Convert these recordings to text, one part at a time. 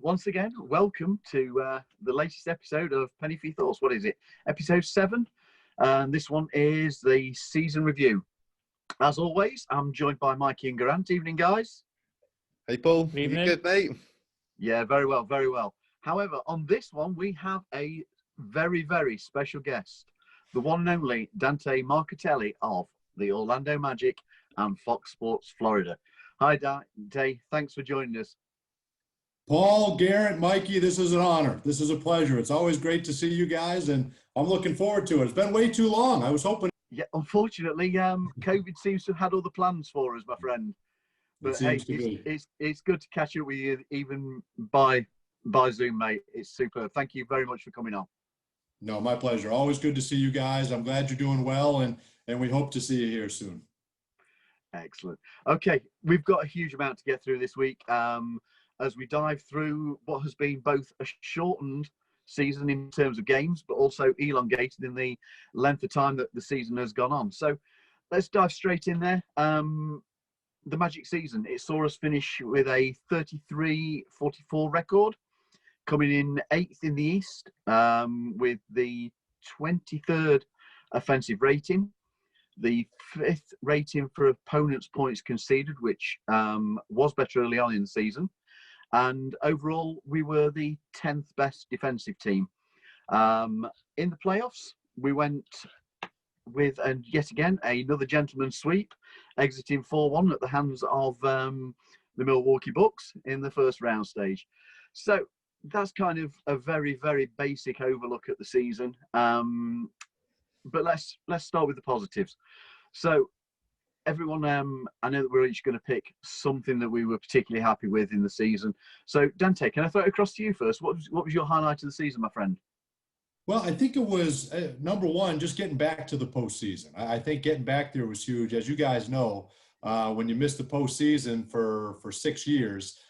once again, welcome to the latest episode of Penny for Your Thoughts. What is it? Episode 7. This one is the season review. As always, I'm joined by Mikey and Grant. Evening, guys. Hey, Paul. Evening. You good, mate? Yeah, very well, very well. However, on this one, we have a very, very special guest. The one and only Dante Marchitelli of the Orlando Magic and Fox Sports Florida. Hi, Dante. Thanks for joining us. Paul, Garrett, Mikey, this is an honor. This is a pleasure. It's always great to see you guys, and I'm looking forward to it. It's been way too long. I was hoping. Yeah, unfortunately, COVID seems to have had all the plans for us, my friend. But hey, it's good to catch up with you, even by Zoom, mate. It's superb. Thank you very much for coming on. No, my pleasure. Always good to see you guys. I'm glad you're doing well, and we hope to see you here soon. Excellent. Okay, we've got a huge amount to get through this week. As we dive through what has been both a shortened season in terms of games, but also elongated in the length of time that the season has gone on. So let's dive straight in there. The Magic season, it saw us finish with a 33-44 record, coming in 8th in the East with the 23rd offensive rating, the 5th rating for opponents' points conceded, which was better early on in the season. And overall, we were the 10th best defensive team. In the playoffs, we went with, and yet again, another gentleman's sweep, exiting 4-1 at the hands of the Milwaukee Bucks in the first round stage. So that's kind of a very, very basic overlook at the season. But let's start with the positives. So everyone, I know that we're each going to pick something that we were particularly happy with in the season. So, Dante, can I throw it across to you first? What was your highlight of the season, my friend? Well, I think it was, number one, just getting back to the postseason. I think getting back there was huge. As you guys know, when you miss the postseason for 6 years,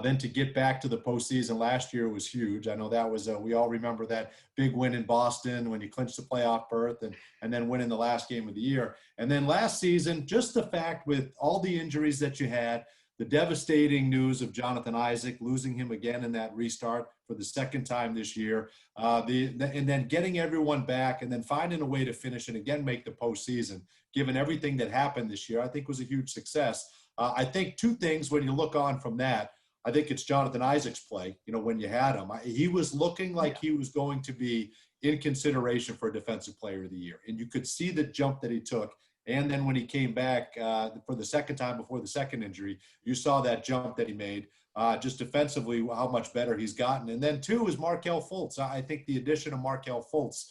then to get back to the postseason last year was huge. I know that was, we all remember that big win in Boston when you clinched the playoff berth and then winning the last game of the year. And then last season, just the fact with all the injuries that you had, the devastating news of Jonathan Isaac, losing him again in that restart for the second time this year, and then getting everyone back and then finding a way to finish and again make the postseason, given everything that happened this year, I think was a huge success. I think two things when you look on from that. I think it's Jonathan Isaac's play, when you had him. He was looking like he was going to be in consideration for Defensive Player of the Year. And you could see the jump that he took. And then when he came back for the second time before the second injury, you saw that jump that he made. Just defensively, how much better he's gotten. And then two is Markelle Fultz. I think the addition of Markelle Fultz.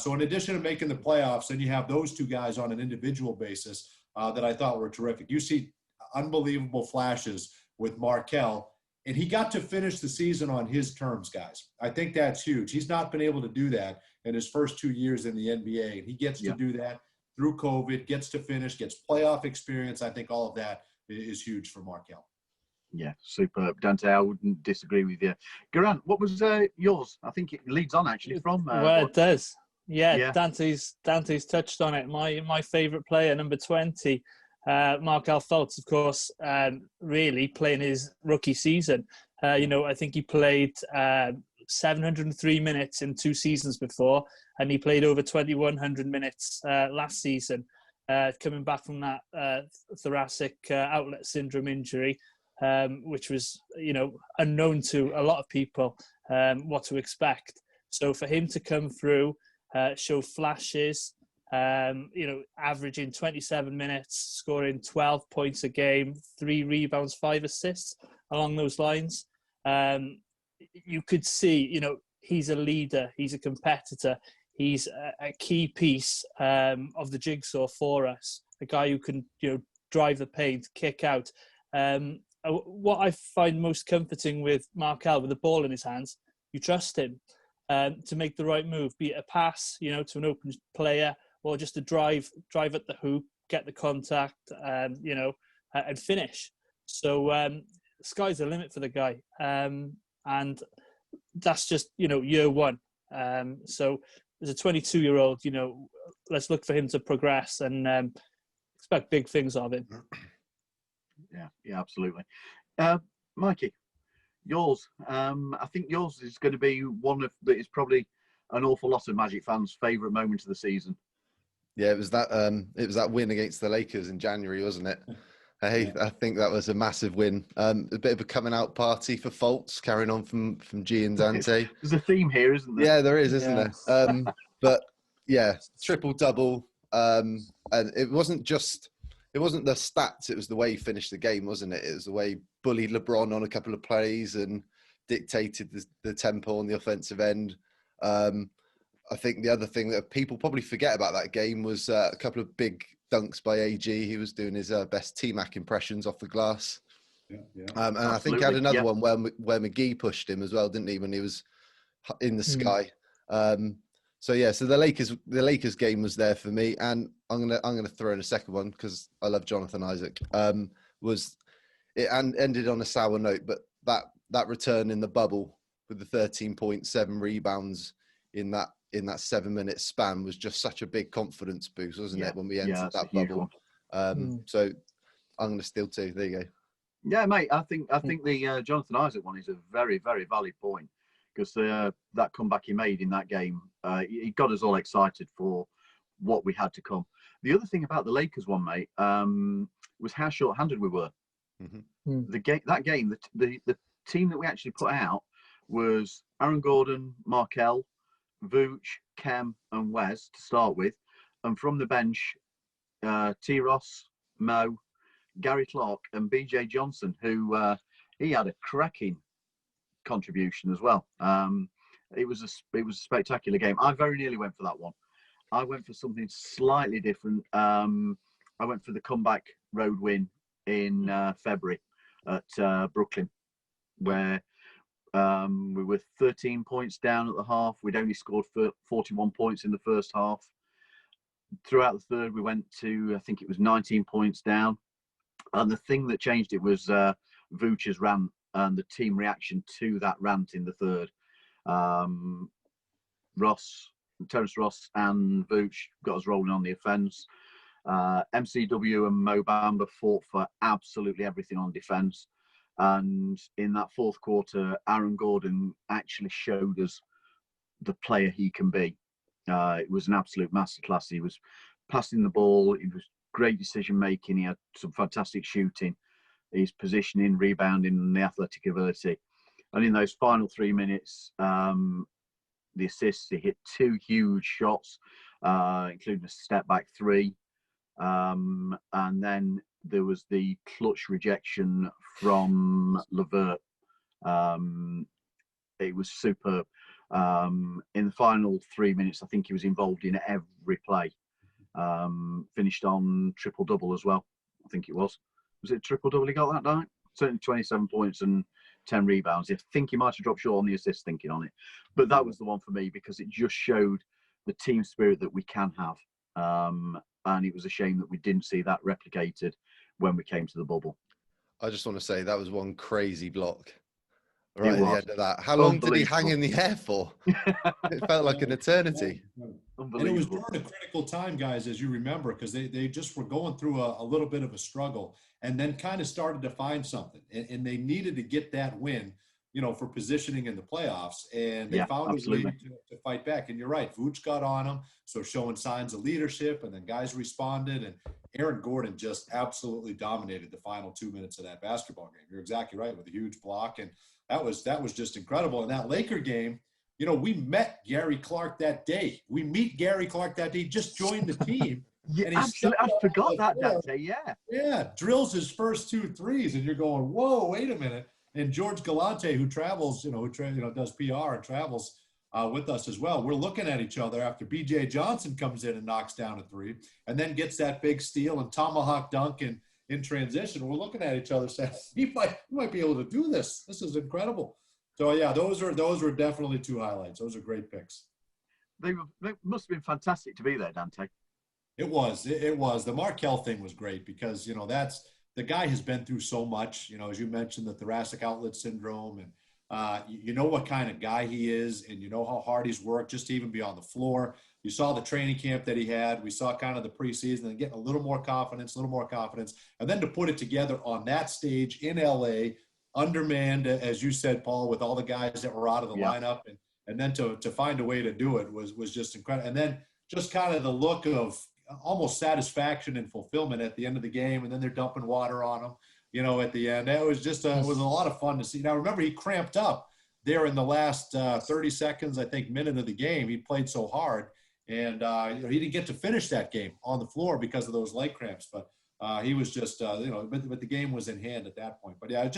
So in addition to making the playoffs, then you have those two guys on an individual basis that I thought were terrific. You see unbelievable flashes with Markelle, and he got to finish the season on his terms, guys. I think that's huge. He's not been able to do that in his first 2 years in the NBA, and he gets to do that through COVID, gets to finish, gets playoff experience. I think all of that is huge for Markelle. Yeah, superb. Dante, I wouldn't disagree with you. Grant, what was yours? I think it leads on actually from... it does. Yeah, Dante's touched on it. My favourite player, number 20, Markelle Fultz, of course, really playing his rookie season. I think he played 703 minutes in 2 seasons before, and he played over 2,100 minutes last season, coming back from that thoracic outlet syndrome injury, which was, unknown to a lot of people what to expect. So for him to come through, show flashes, averaging 27 minutes, scoring 12 points a game, 3 rebounds, 5 assists along those lines. You could see, he's a leader, he's a competitor, he's a key piece of the jigsaw for us, a guy who can, drive the paint, kick out. What I find most comforting with Markelle, with the ball in his hands, you trust him to make the right move, be it a pass, to an open player, or just a drive at the hoop, get the contact, and finish. So sky's the limit for the guy. And that's just, year one. So as a 22-year-old, let's look for him to progress and expect big things of him. Yeah, absolutely. Mikey, Yours. I think yours is going to be one of that is probably an awful lot of Magic fans' favourite moment of the season. Yeah, it was that win against the Lakers in January, wasn't it? Hey, I think that was a massive win. A bit of a coming out party for Fultz, carrying on from G and Dante. There's a theme here, isn't there? Yeah, there is, isn't there? But yeah, triple double. And it wasn't the stats; it was the way he finished the game, wasn't it? It was the way he bullied LeBron on a couple of plays and dictated the tempo on the offensive end. I think the other thing that people probably forget about that game was a couple of big dunks by AG. He was doing his best T-Mac impressions off the glass. Yeah. And I think he had another one where McGee pushed him as well, didn't he, when he was in the sky. So the Lakers game was there for me, and I'm gonna throw in a second one because I love Jonathan Isaac. Ended on a sour note, but that return in the bubble with the 13.7 rebounds in that 7-minute span was just such a big confidence boost, wasn't it, when we entered that bubble? So I'm going to steal two. There you go. Yeah, mate. I think the Jonathan Isaac one is a very, very valid point because that comeback he made in that game, he got us all excited for what we had to come. The other thing about the Lakers one, mate, was how short-handed we were. The team that we actually put out was Aaron Gordon, Markelle, Vooch, Kem, and Wes to start with, and from the bench, T. Ross, Mo, Gary Clark, and BJ Johnson, who he had a cracking contribution as well. It was a spectacular game. I very nearly went for that one. I went for something slightly different. I went for the comeback road win in February at Brooklyn, where we were 13 points down at the half. We'd only scored 41 points in the first half. Throughout the third, we went to, I think it was 19 points down. And the thing that changed it was Vooch's rant and the team reaction to that rant in the third. Terrence Ross and Vooch got us rolling on the offence. MCW and Mo Bamba fought for absolutely everything on defence. And in that fourth quarter, Aaron Gordon actually showed us the player he can be. It was an absolute masterclass. He was passing the ball. It was great decision making. He had some fantastic shooting. His positioning, rebounding, and the athletic ability. And in those final 3 minutes, the assists, he hit 2 huge shots, including a step back 3. And then there was the clutch rejection from LeVert. It was superb. In the final 3 minutes, I think he was involved in every play. Finished on triple-double as well, I think it was. Was it triple-double he got that night? Certainly 27 points and 10 rebounds. I think he might have dropped short on the assist thinking on it. But that was the one for me because it just showed the team spirit that we can have. And it was a shame that we didn't see that replicated when we came to the bubble. I just want to say that was one crazy block right at the end of that. How long did he hang in the air for? It felt like an eternity. And it was during a critical time, guys, as you remember, because they just were going through a little bit of a struggle and then kind of started to find something. And they needed to get that win, for positioning in the playoffs. And they found a way to fight back. And you're right, Vooch got on them, so showing signs of leadership, and then guys responded. And Aaron Gordon just absolutely dominated the final 2 minutes of that basketball game. You're exactly right, with a huge block. And that was just incredible. And that Laker game, we met Gary Clark that day. We meet Gary Clark that day. He just joined the team. Yeah, absolutely. I forgot that day. Yeah. Yeah, drills his first 2 threes, and you're going, whoa, wait a minute. And George Galante, who travels, does PR and travels with us as well. We're looking at each other after BJ Johnson comes in and knocks down a 3, and then gets that big steal and tomahawk dunk in transition. We're looking at each other saying, he might be able to do this. This is incredible. So yeah, those were definitely 2 highlights. Those are great picks. They must have been fantastic to be there, Dante. It was. The Markelle thing was great because, that's the guy has been through so much, as you mentioned, the thoracic outlet syndrome, and you know what kind of guy he is, and you know how hard he's worked just to even be on the floor. You saw the training camp that he had. We saw kind of the preseason and getting a little more confidence, and then to put it together on that stage in LA undermanned, as you said, Paul, with all the guys that were out of the lineup, and then to find a way to do it was just incredible. And then just kind of the look of almost satisfaction and fulfillment at the end of the game, and then they're dumping water on him, at the end. That was just it was a lot of fun to see. Now, remember, he cramped up there in the last 30 seconds, I think, minute of the game. He played so hard, and he didn't get to finish that game on the floor because of those leg cramps. But he was just, but the game was in hand at that point. But yeah,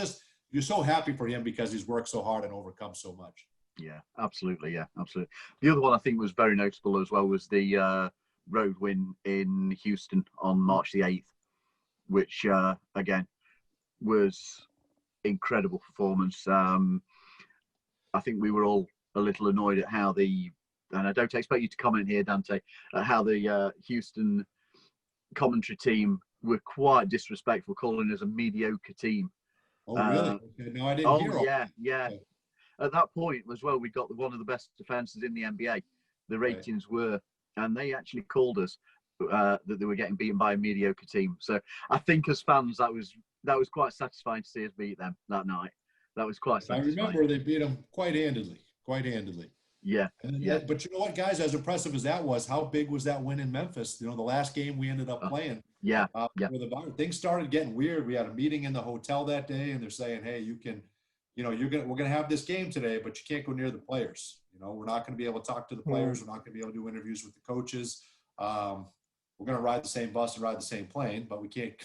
you're so happy for him because he's worked so hard and overcome so much. Yeah, absolutely. Yeah, absolutely. The other one I think was very notable as well was the road win in Houston on March the 8th, which again was incredible performance. I think we were all a little annoyed at how and I don't expect you to comment here, Dante, at how the Houston commentary team were quite disrespectful, calling us a mediocre team. Oh, really? Okay. No, I didn't hear all that. Okay. At that point as well, we got one of the best defenses in the NBA. The ratings were, and they actually called us that they were getting beaten by a mediocre team. So I think as fans, that was quite satisfying to see us beat them that night. That was quite satisfying. I remember they beat them quite handedly. Yeah. But you know what, guys, as impressive as that was, how big was that win in Memphis? The last game we ended up playing. Things started getting weird. We had a meeting in the hotel that day, and they're saying, hey, you can, we're going to have this game today, but you can't go near the players. We're not going to be able to talk to the players. We're not going to be able to do interviews with the coaches. We're going to ride the same bus and ride the same plane, but we can't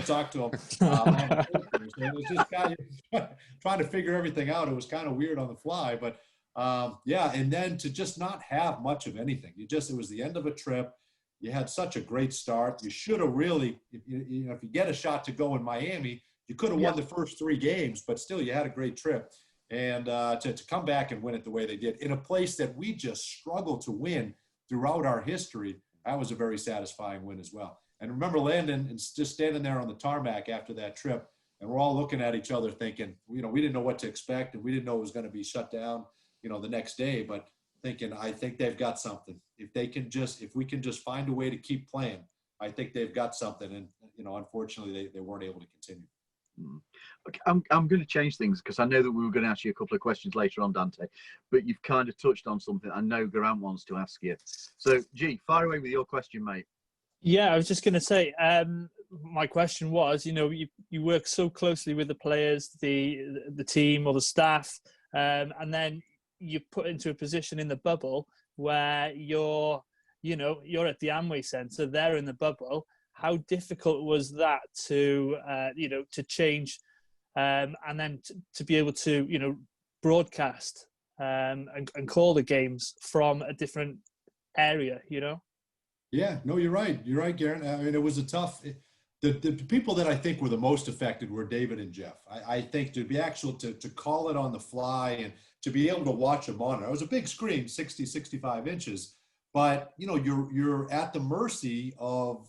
talk to them. It was just kind of trying to figure everything out. It was kind of weird on the fly, but and then to just not have much of anything. It was the end of a trip. You had such a great start. You should have really, if you get a shot to go in Miami, you could have won the first 3 games, but still you had a great trip. And to come back and win it the way they did in a place that we just struggled to win throughout our history, that was a very satisfying win as well. And remember Landon and just standing there on the tarmac after that trip, and we're all looking at each other thinking, we didn't know what to expect, and we didn't know it was going to be shut down, the next day, but thinking, I think they've got something. If we can just find a way to keep playing, I think they've got something. And, unfortunately they weren't able to continue. Okay, I'm going to change things because I know that we were going to ask you a couple of questions later on, Dante, but you've kind of touched on something I know Grant wants to ask you. So, G, fire away with your question, mate. Yeah, I was just going to say, my question was, you work so closely with the players, the team or the staff, and then you're put into a position in the bubble where you're at the Amway Center, they're in the bubble. How difficult was that to change and then to be able to, broadcast and call the games from a different area, Yeah, no, you're right. You're right, Garen. I mean, it was a tough. The people that I think were the most affected were David and Jeff. I think to be to call it on the fly and to be able to watch a monitor. It was a big screen, 60, 65 inches, but you're at the mercy of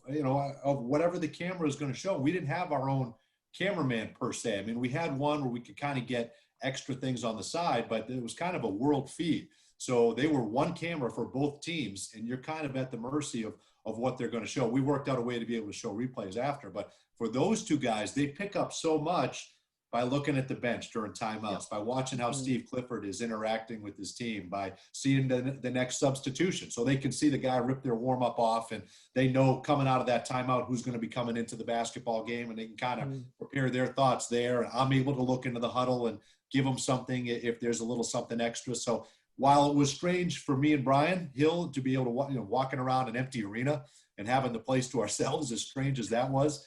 whatever the camera is going to show. We didn't have our own cameraman per se. I mean, we had one where we could kind of get extra things on the side, but it was kind of a world feed. So they were one camera for both teams, and you're kind of at the mercy of what they're going to show. We worked out a way to be able to show replays after, but for those two guys, they pick up so much by looking at the bench during timeouts, by watching how Steve Clifford is interacting with his team, by seeing the next substitution. So they can see the guy rip their warm-up off, and they know coming out of that timeout who's going to be coming into the basketball game, and they can kind of prepare their thoughts there. And I'm able to look into the huddle and give them something if there's a little something extra. So while it was strange for me and Brian Hill to be able to, walking around an empty arena and having the place to ourselves, as strange as that was,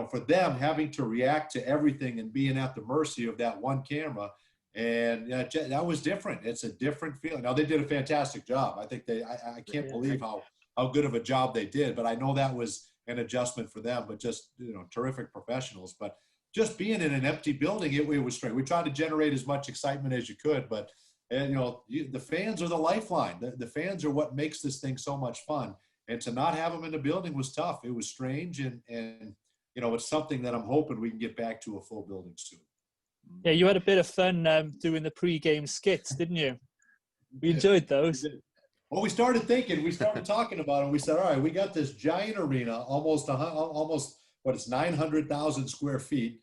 for them having to react to everything and being at the mercy of that one camera, and that was different. It's a different feeling. Now they did a fantastic job. I think I can't believe how good of a job they did, but I know that was an adjustment for them, but just, terrific professionals. But just being in an empty building, it was strange. We tried to generate as much excitement as you could, but the fans are the lifeline. The fans are what makes this thing so much fun. And to not have them in the building was tough. It was strange. And it's something that I'm hoping we can get back to a full building soon. Yeah, you had a bit of fun doing the pre-game skits, didn't you? We enjoyed those. Well, we started talking about them. We said, all right, we got this giant arena, almost 900,000 square feet.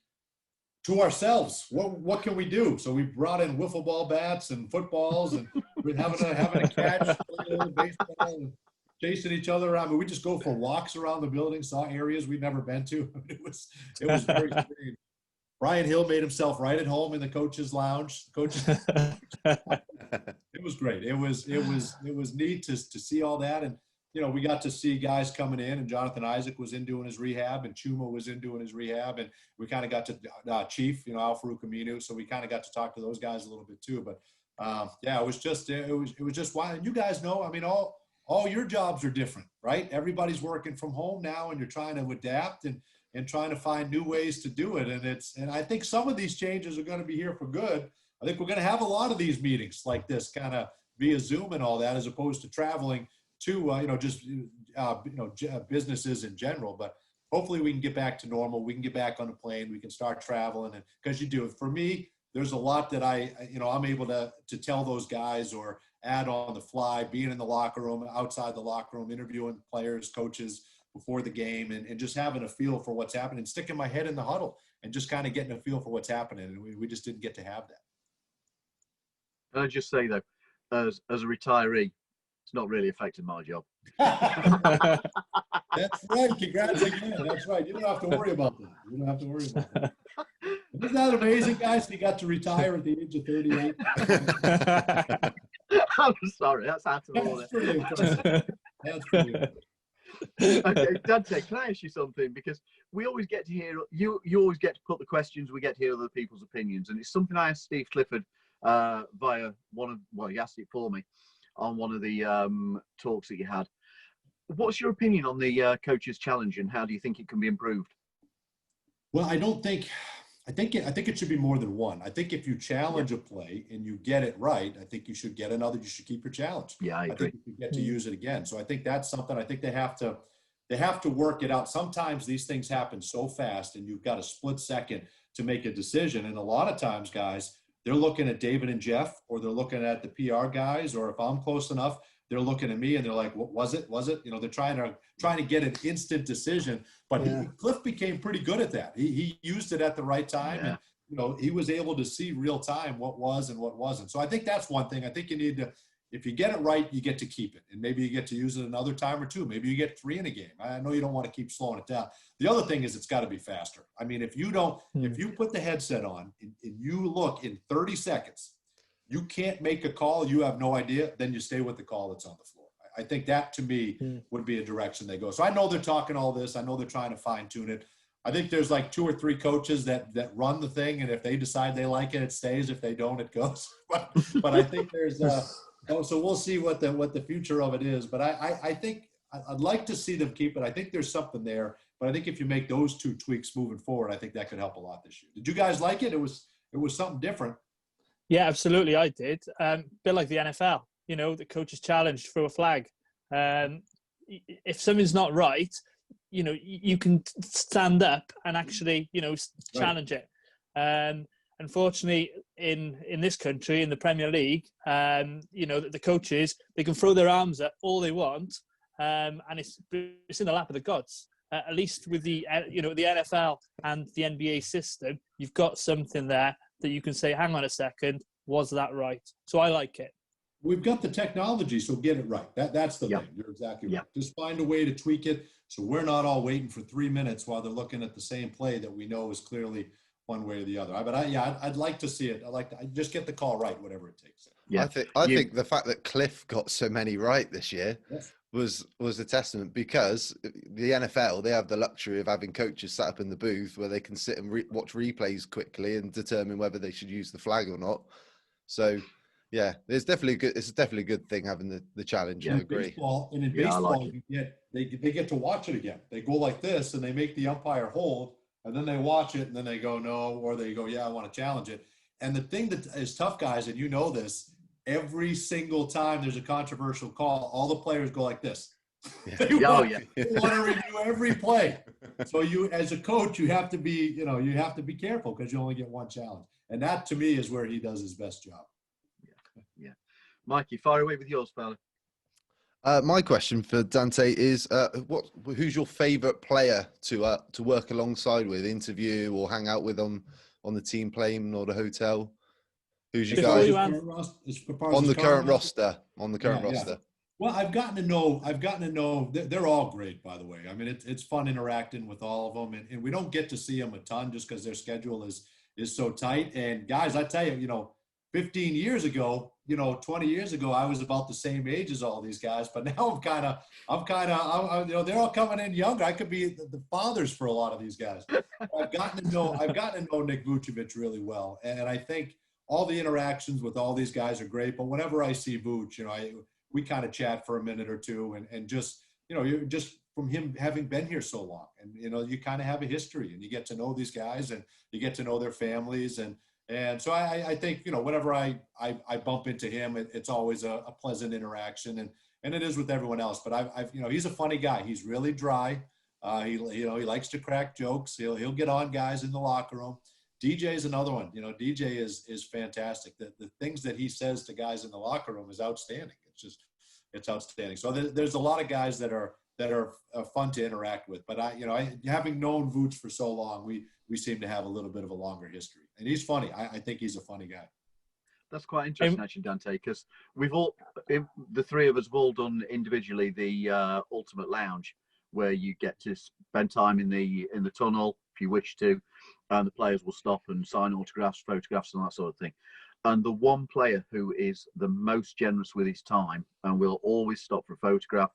to ourselves. What can we do? So we brought in wiffle ball bats and footballs, and we're having a catch, baseball, and chasing each other around. I mean, we just go for walks around the building, saw areas we'd never been to. It was very strange. Brian Hill made himself right at home in the coach's lounge. It was great. It was neat to see all that. And, we got to see guys coming in, and Jonathan Isaac was in doing his rehab, and Chuma was in doing his rehab. And we kind of got to Chief, Al Farouk Aminu. So we kind of got to talk to those guys a little bit too. But it was just wild. And you guys know, I mean, all your jobs are different, right? Everybody's working from home now, and you're trying to adapt and trying to find new ways to do it. And I think some of these changes are going to be here for good. I think we're going to have a lot of these meetings like this, kind of via Zoom and all that, as opposed to traveling to, businesses in general. But hopefully we can get back to normal. We can get back on a plane. We can start traveling. And because you do it for me, there's a lot that I'm able to tell those guys or add on the fly, being in the locker room, outside the locker room, interviewing players, coaches before the game, and just having a feel for what's happening, sticking my head in the huddle and just kind of getting a feel for what's happening. And we just didn't get to have that. Can I just say, though, as a retiree, it's not really affected my job. That's right. Congrats again. That's right. You don't have to worry about that. Isn't that amazing, guys? He got to retire at the age of 38. I'm sorry. That's out of order. That's pretty impressive. Okay, Dante, can I ask you something? Because we always get to hear, you always get to put the questions, we get to hear other people's opinions. And it's something I asked Steve Clifford via he asked it for me on one of the talks that you had. What's your opinion on the coaches challenge, and how do you think it can be improved? Well, I think it should be more than one. I think if you challenge a play and you get it right, I think you should get another. You should keep your challenge. Yeah, I agree. think you get to use it again. So I think that's something. I think they have to work it out. Sometimes these things happen so fast, and you've got a split second to make a decision. And a lot of times, guys, they're looking at David and Jeff, or they're looking at the PR guys, or if I'm close enough, they're looking at me and they're like, "What was it? Was it?" They're trying to get an instant decision. But Cliff became pretty good at that. He used it at the right time, and he was able to see real time what was and what wasn't. So I think that's one thing. I think you need to, if you get it right, you get to keep it, and maybe you get to use it another time or two. Maybe you get 3 in a game. I know you don't want to keep slowing it down. The other thing is it's got to be faster. I mean, if you put the headset on and you look in 30 seconds, you can't make a call, you have no idea, then you stay with the call that's on the floor. I think that, to me, would be a direction they go. So I know they're talking all this. I know they're trying to fine tune it. I think there's like 2 or 3 coaches that run the thing, and if they decide they like it, it stays. If they don't, it goes. But I think there's so we'll see what the future of it is. But I think I'd like to see them keep it. I think there's something there. But I think if you make those 2 tweaks moving forward, I think that could help a lot this year. Did you guys like it? It was something different. Yeah, absolutely. I did. Bit like the NFL, the coaches challenge through a flag. If something's not right, you can stand up and actually, challenge it. Unfortunately, in this country, in the Premier League, the coaches, they can throw their arms up all they want, and it's in the lap of the gods. At least with the the NFL and the NBA system, you've got something there that you can say, hang on a second, was that right? So I like it. We've got the technology, so get it right. That's the thing. You're exactly right. Just find a way to tweak it so we're not all waiting for 3 minutes while they're looking at the same play that we know is clearly one way or the other. I'd like to see it. I'd just get the call right, whatever it takes. Yeah, I think the fact that Cliff got so many right this year was a testament, because the NFL, they have the luxury of having coaches sat up in the booth where they can sit and watch replays quickly and determine whether they should use the flag or not. So yeah, it's definitely a good thing having the challenge. I agree. In baseball, they get to watch it again. They go like this and they make the umpire hold, and then they watch it and then they go no, or they go, yeah, I want to challenge it. And the thing that is tough, guys, and this, every single time there's a controversial call, all the players go like this. They want to review every play. So you, as a coach, you have to be careful, because you only get one challenge. And that, to me, is where he does his best job. Yeah. Mikey, fire away with yours, fella. My question for Dante is, who's your favourite player to work alongside with, interview or hang out with on on the team plane or the hotel? Who's your Before guy you on the current roster? On the current roster. Well, I've gotten to know. They're all great, by the way. I mean, it's fun interacting with all of them, and we don't get to see them a ton just because their schedule is so tight. And guys, I tell you, 15 years ago, 20 years ago, I was about the same age as all these guys, but now they're all coming in younger. I could be the fathers for a lot of these guys. I've gotten to know Nick Vucevic really well, and I think all the interactions with all these guys are great. But whenever I see Vuce, we kind of chat for a minute or two, and just you're just from him having been here so long, and you kind of have a history, and you get to know these guys, and you get to know their families, and so I think whenever I bump into him, it's always a pleasant interaction, and it is with everyone else. But I've he's a funny guy. He's really dry. He likes to crack jokes. He'll get on guys in the locker room. DJ is another one. DJ is fantastic. The things that he says to guys in the locker room is outstanding. It's outstanding. So there's a lot of guys that are fun to interact with. But having known Vuce for so long, we seem to have a little bit of a longer history. And he's funny. I think he's a funny guy. That's quite interesting, actually, Dante, because the three of us have all done individually the Ultimate Lounge, where you get to spend time in the tunnel if you wish to, and the players will stop and sign autographs, photographs, and that sort of thing. And the one player who is the most generous with his time and will always stop for a photograph,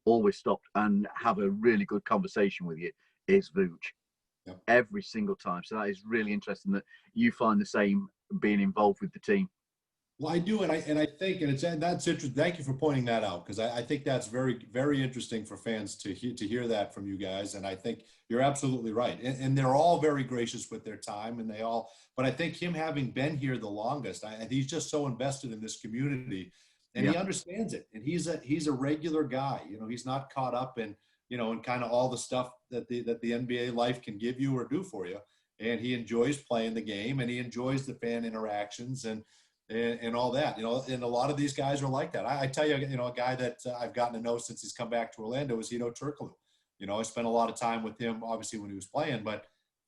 always stop and have a really good conversation with you is Vuce. Yep. Every single time. So that is really interesting that you find the same being involved with the team. Well, I do, and I think, and that's interesting. Thank you for pointing that out, because I think that's very, very interesting for fans to hear that from you guys. And I think you're absolutely right. And they're all very gracious with their time, but I think him having been here the longest, he's just so invested in this community, and he understands it. And he's a regular guy. He's not caught up in in kind of all the stuff that the NBA life can give you or do for you. And he enjoys playing the game, and he enjoys the fan interactions and all that, and a lot of these guys are like that. I tell you, a guy that I've gotten to know since he's come back to Orlando is Hedo Turkoglu. I spent a lot of time with him, obviously, when he was playing, but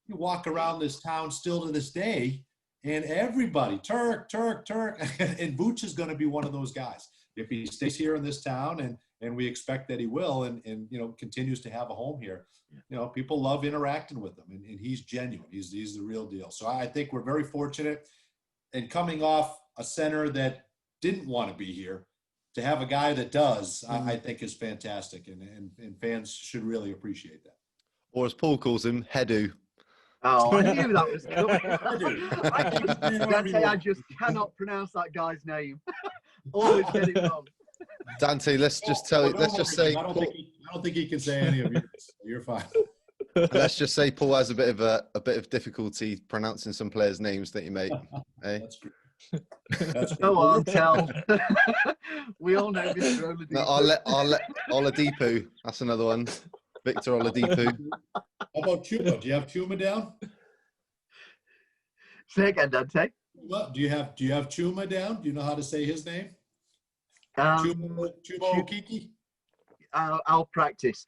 you walk around this town still to this day, and everybody, Turk, and Vuce is going to be one of those guys. If he stays here in this town, and we expect that he will, and continues to have a home here, people love interacting with him, and he's genuine. He's the real deal. So I think we're very fortunate. And coming off a center that didn't want to be here, to have a guy that does, I think is fantastic, and fans should really appreciate that. Or as Paul calls him, Hedu. Oh, I knew that was coming. I just cannot pronounce that guy's name. Always get it wrong. Dante, let's just say. I don't think he can say any of yours. You're fine. Let's just say Paul has a bit of difficulty pronouncing some players' names that you make. Hey? That's great. Go on, tell. We all know Mr. Oladipo. No, Oladipo. That's another one. Victor Oladipo. How about Chuma? Do you have Chuma down? Say again, Dante. What do you have Chuma down? Do you know how to say his name? Chuma Okeke? I'll practice.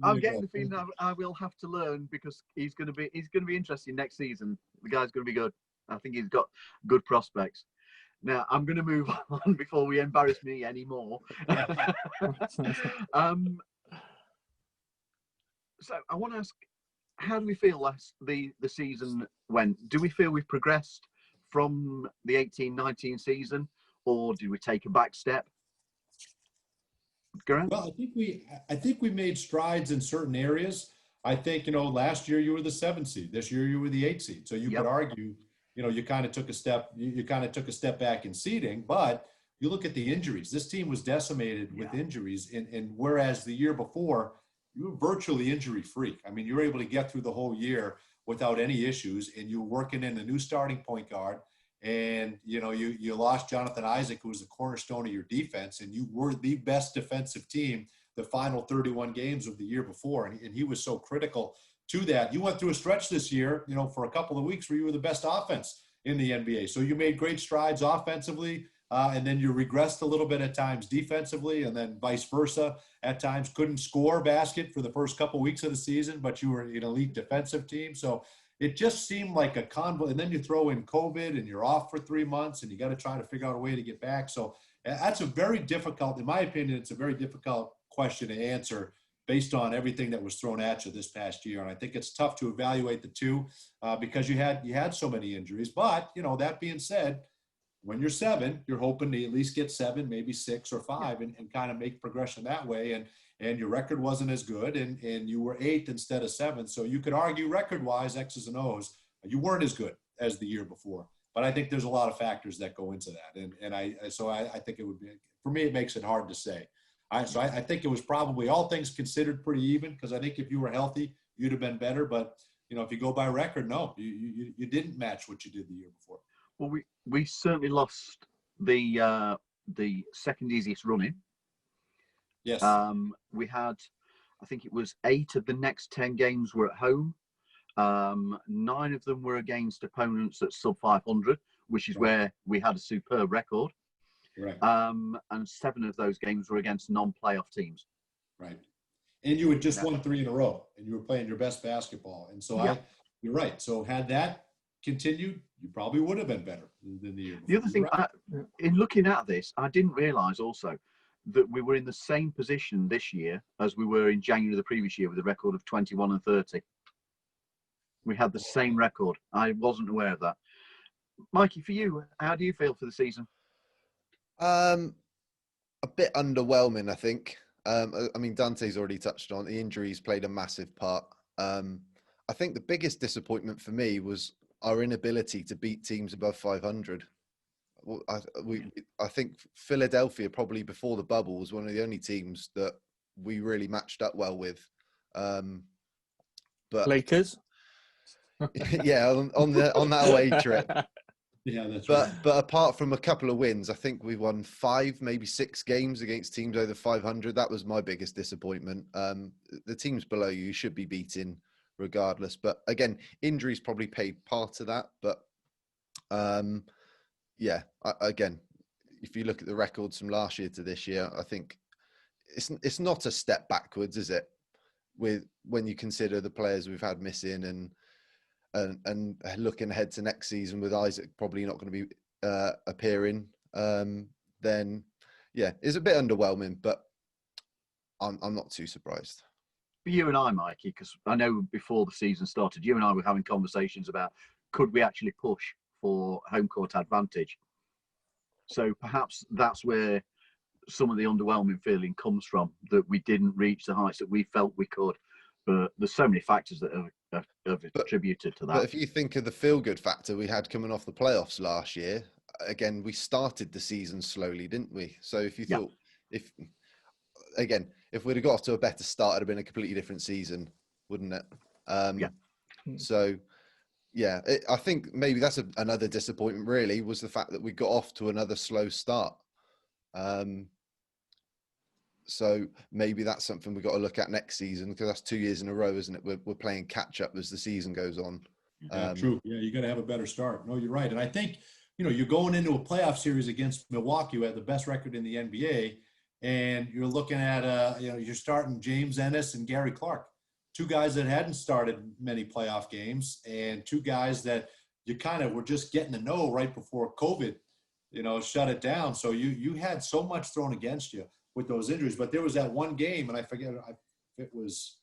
I'm getting the feeling I will have to learn, because he's going to be interesting next season. The guy's going to be good. I think he's got good prospects. Now I'm going to move on before we embarrass me anymore. So I want to ask, how do we feel the season went? Do we feel we've progressed from the 18-19 season, or did we take a back step? Grant? Well, I think we made strides in certain areas. I think, last year you were the 7th seed. This year you were the 8th seed. So you could argue, you kind of took a step back in seeding, but you look at the injuries. This team was decimated with injuries, and whereas the year before you were virtually injury free. I mean, you were able to get through the whole year without any issues, and you were working in a new starting point guard. And, you lost Jonathan Isaac, who was the cornerstone of your defense, and you were the best defensive team the final 31 games of the year before. And he was so critical to that. You went through a stretch this year, for a couple of weeks where you were the best offense in the NBA. So you made great strides offensively. and then you regressed a little bit at times defensively, and then vice versa. At times couldn't score a basket for the first couple weeks of the season, but you were an elite defensive team. So it just seemed like a convo. And then you throw in COVID and you're off for 3 months and you got to try to figure out a way to get back. So that's a very difficult, in my opinion, it's a very difficult question to answer based on everything that was thrown at you this past year. And I think it's tough to evaluate the two because you had so many injuries. But, that being said, when you're 7, you're hoping to at least get 7, maybe 6 or 5 and kind of make progression that way. And your record wasn't as good and you were 8th instead of 7th. So you could argue record-wise, X's and O's, you weren't as good as the year before. But I think there's a lot of factors that go into that. And I think it would be, for me, it makes it hard to say. I think it was probably, all things considered, pretty even, because I think if you were healthy, you'd have been better. But, if you go by record, no, you didn't match what you did the year before. Well, we certainly lost the second easiest running. Yes. We had, I think it was 8 of the next 10 games were at home. 9 of them were against opponents at sub 500, which is where we had a superb record. Right. And 7 of those games were against non-playoff teams. Right. And you had just won 3 in a row, and you were playing your best basketball. And so you're right. So had that continued, you probably would have been better than the year before. The other thing, in looking at this, I didn't realise also that we were in the same position this year as we were in January of the previous year with a record of 21 and 30. We had the same record. I wasn't aware of that. Mikey, for you, how do you feel for the season? A bit underwhelming, I think. I mean, Dante's already touched on the injuries played a massive part. I think the biggest disappointment for me was our inability to beat teams above 500. I think Philadelphia, probably before the bubble, was one of the only teams that we really matched up well with. But Lakers. Yeah, on that away trip. Yeah, that's but right. But apart from a couple of wins, I think we won 5, maybe 6 games against teams over 500. That was my biggest disappointment. The teams below you should be beating regardless. But again, injuries probably played part of that. But again, if you look at the records from last year to this year, I think it's not a step backwards, is it? When you consider the players we've had missing and looking ahead to next season with Isaac probably not going to be appearing, then yeah, it's a bit underwhelming, but I'm not too surprised. For you and I, Mikey, because I know before the season started, you and I were having conversations about could we actually push for home court advantage. So perhaps that's where some of the underwhelming feeling comes from, that we didn't reach the heights that we felt we could. But there's so many factors that have attributed to that. But if you think of the feel-good factor we had coming off the playoffs last year, again, we started the season slowly, didn't we? So if you thought, if we'd have got off to a better start, it'd have been a completely different season, wouldn't it? So, yeah, I think maybe that's another disappointment, really, was the fact that we got off to another slow start. So maybe that's something we've got to look at next season, because that's 2 years in a row, isn't it? We're playing catch up as the season goes on. True. Yeah, you got to have a better start. No, you're right. And I think, you're going into a playoff series against Milwaukee, who had the best record in the NBA, and you're looking at, you're starting James Ennis and Gary Clark, 2 guys that hadn't started many playoff games, and 2 guys that you kind of were just getting to know right before COVID, shut it down. So you had so much thrown against you with those injuries. But there was that one game, and I forget if it was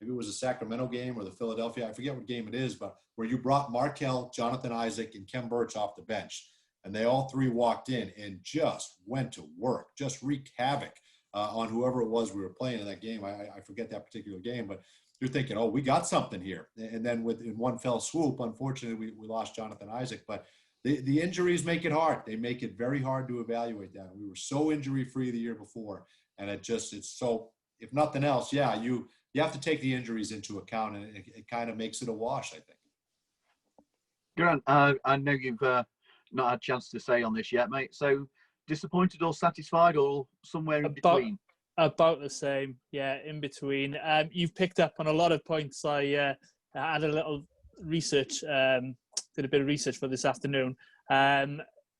a Sacramento game or the Philadelphia, I forget what game it is, but where you brought Markelle, Jonathan Isaac, and Kem Birch off the bench. And they all 3 walked in and just went to work, just wreaked havoc on whoever it was we were playing in that game. I forget that particular game, but you're thinking, oh, we got something here. And then in one fell swoop, unfortunately, we lost Jonathan Isaac. But the injuries make it hard. They make it very hard to evaluate that. We were so injury-free the year before, and it's so, if nothing else, you have to take the injuries into account, and it kind of makes it a wash, I think. Grant, I know you've not had a chance to say on this yet, mate. So disappointed or satisfied, or somewhere in between? About the same, in between. You've picked up on a lot of points. I had a little research, did a bit of research for this afternoon.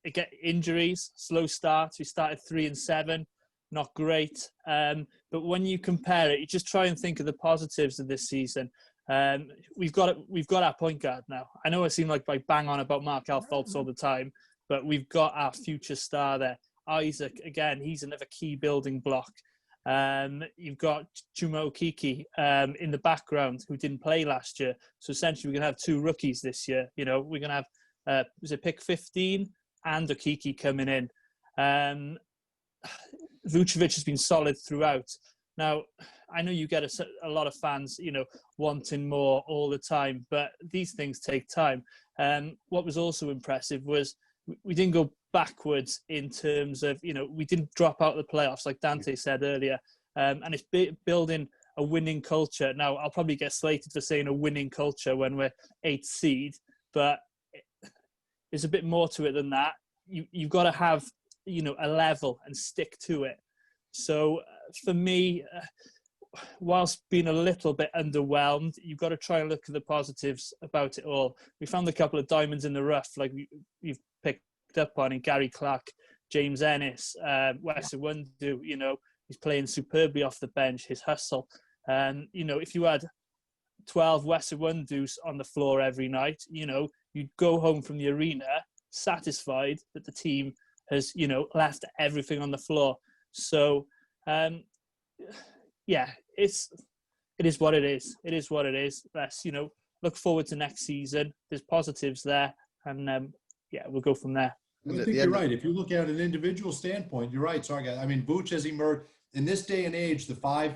get injuries, slow starts. We started 3-7, not great. But when you compare it, you just try and think of the positives of this season. We've got our point guard now. I know I seem like I bang on about Markelle Fultz all the time, but we've got our future star there. Isaac, again, he's another key building block. You've got Chuma Okeke in the background who didn't play last year. So essentially, we're going to have 2 rookies this year. You know, we're going to have was it pick 15 and Okeke coming in. Vucevic has been solid throughout. Now, I know you get a lot of fans, you know, wanting more all the time, but these things take time. What was also impressive was we didn't go backwards in terms of, you know, we didn't drop out of the playoffs like Dante said earlier. And it's building a winning culture. Now, I'll probably get slated for saying a winning culture when we're 8th seed, but there's a bit more to it than that. You've got to have, you know, a level and stick to it. So for me, whilst being a little bit underwhelmed, you've got to try and look at the positives about it all. We found a couple of diamonds in the rough, like you've picked up on in Gary Clark, James Ennis, Wes Iwundu. You know, he's playing superbly off the bench, his hustle. You know, if you had 12 Wes Iwundus on the floor every night, you know, you'd go home from the arena satisfied that the team has, you know, left everything on the floor. So, yeah, it is what it is. It is what it is. Let's, you know, look forward to next season. There's positives there, and yeah, we'll go from there. I think you're right. If you look at an individual standpoint, you're right. Sorry, guys. I mean, Vooch has emerged in this day and age.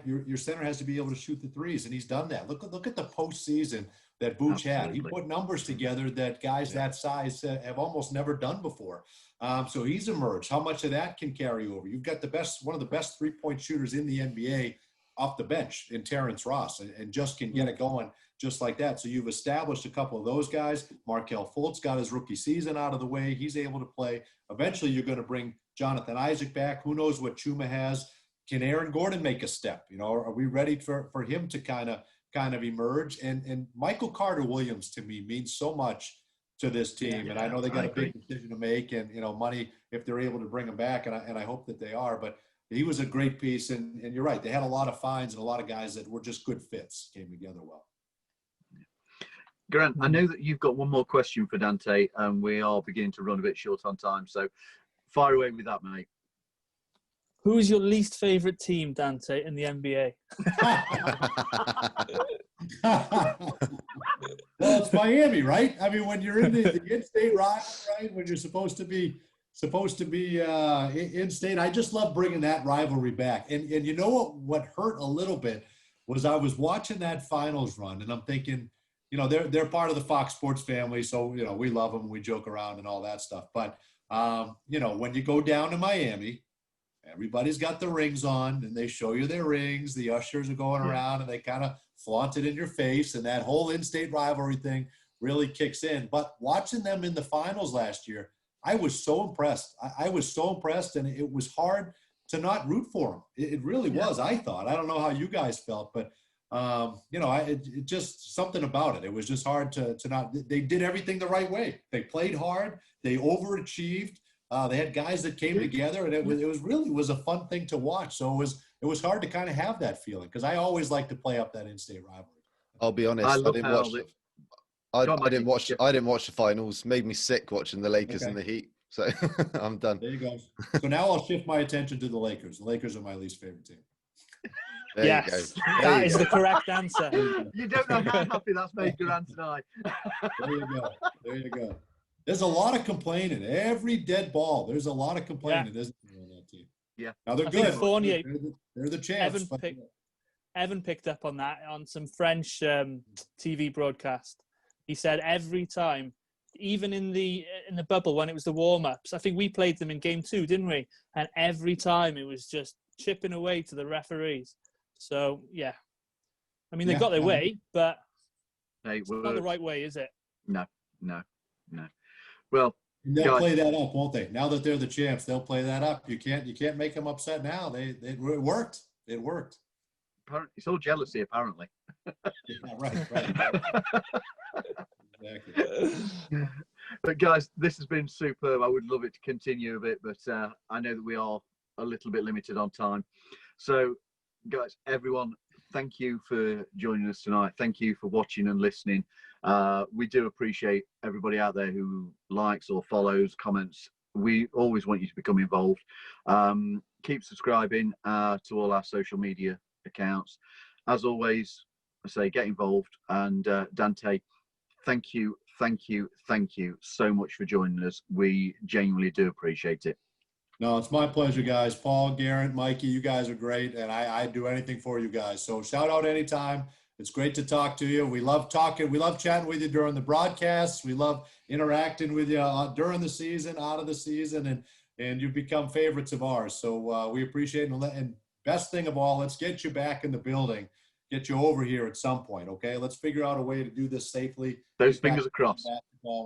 Your center has to be able to shoot the threes, and he's done that. Look at the postseason that Vooch had. He put numbers together that guys that size have almost never done before. So he's emerged. How much of that can carry over? You've got one of the best 3-point shooters in the NBA off the bench in Terrence Ross, and just can get it going just like that. So you've established a couple of those guys. Markelle Fultz got his rookie season out of the way. He's able to play. Eventually, you're going to bring Jonathan Isaac back. Who knows what Chuma has? Can Aaron Gordon make a step? You know, are we ready for him to kind of emerge? And Michael Carter-Williams to me means so much to this team. And I know they got a big decision to make, and, you know, money if they're able to bring him back. And I hope that they are, but he was a great piece. And you're right. They had a lot of finds and a lot of guys that were just good fits, came together well. Grant, I know that you've got one more question for Dante, and we are beginning to run a bit short on time. So fire away with that, mate. Who is your least favorite team, Dante, in the NBA? Well, it's Miami, right? I mean, when you're in the in-state rival, right? When you're supposed to be in-state, I just love bringing that rivalry back. And you know what hurt a little bit was I was watching that finals run, and I'm thinking, you know, they're part of the Fox Sports family, so, you know, we love them, we joke around and all that stuff. But you know, when you go down to Miami, everybody's got the rings on, and they show you their rings. The ushers are going around, and they kind of flaunt it in your face, and that whole in-state rivalry thing really kicks in. But watching them in the finals last year, I was so impressed. I was so impressed, and it was hard to not root for them. It really was, I thought. I don't know how you guys felt, but, you know, it just something about it. It was just hard to not – they did everything the right way. They played hard. They overachieved. They had guys that came together, and it was a fun thing to watch. So it was hard to kind of have that feeling, because I always like to play up that in-state rivalry. I'll be honest, I didn't watch the finals. Made me sick watching the Lakers and the Heat. So I'm done. There you go. So now I'll shift my attention to the Lakers. The Lakers are my least favorite team. There you go. That is the correct answer. You don't know how happy that's made Grant and I. There you go. There you go. There's a lot of complaining. Every dead ball, there's a lot of complaining, isn't there, on that team? Yeah. Now they're good. Fournier, they're the champs. Evan picked up on that on some French TV broadcast. He said every time, even in the bubble when it was the warm-ups, I think we played them in game 2, didn't we? And every time it was just chipping away to the referees. So, yeah. I mean, they got their way, but it's not the right way, is it? No. Well, they'll play that up, won't they? Now that they're the champs, they'll play that up. You can't make them upset now. It worked. It worked. It's all jealousy, apparently. Yeah, right. Exactly. But But guys, this has been superb. I would love it to continue a bit, but I know that we are a little bit limited on time. So, guys, everyone, thank you for joining us tonight. Thank you for watching and listening. We do appreciate everybody out there who likes or follows, comments. We always want you to become involved. Keep subscribing to all our social media accounts. As always, I say get involved. And Dante, thank you so much for joining us. We genuinely do appreciate it. No, it's my pleasure, guys. Paul, Garrett, Mikey, you guys are great, and I'd do anything for you guys. So shout out anytime. It's great to talk to you. We love talking. We love chatting with you during the broadcasts. We love interacting with you during the season, out of the season, and you've become favorites of ours. So we appreciate it. And best thing of all, let's get you back in the building, get you over here at some point, okay? Let's figure out a way to do this safely. Those fingers are crossed.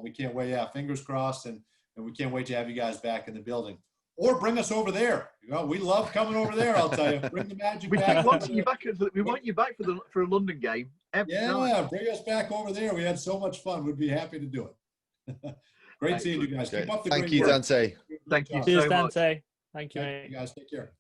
We can't wait. Yeah, fingers crossed, and we can't wait to have you guys back in the building. Or bring us over there. You know, we love coming over there. I'll tell you. Bring the magic back. We want you back for a London game. Yeah, bring us back over there. We had so much fun. We'd be happy to do it. Great seeing you guys. Keep up the Thank great you, work. Dante. Thank you Cheers, so much. Dante. Thank you, mate. You guys take care.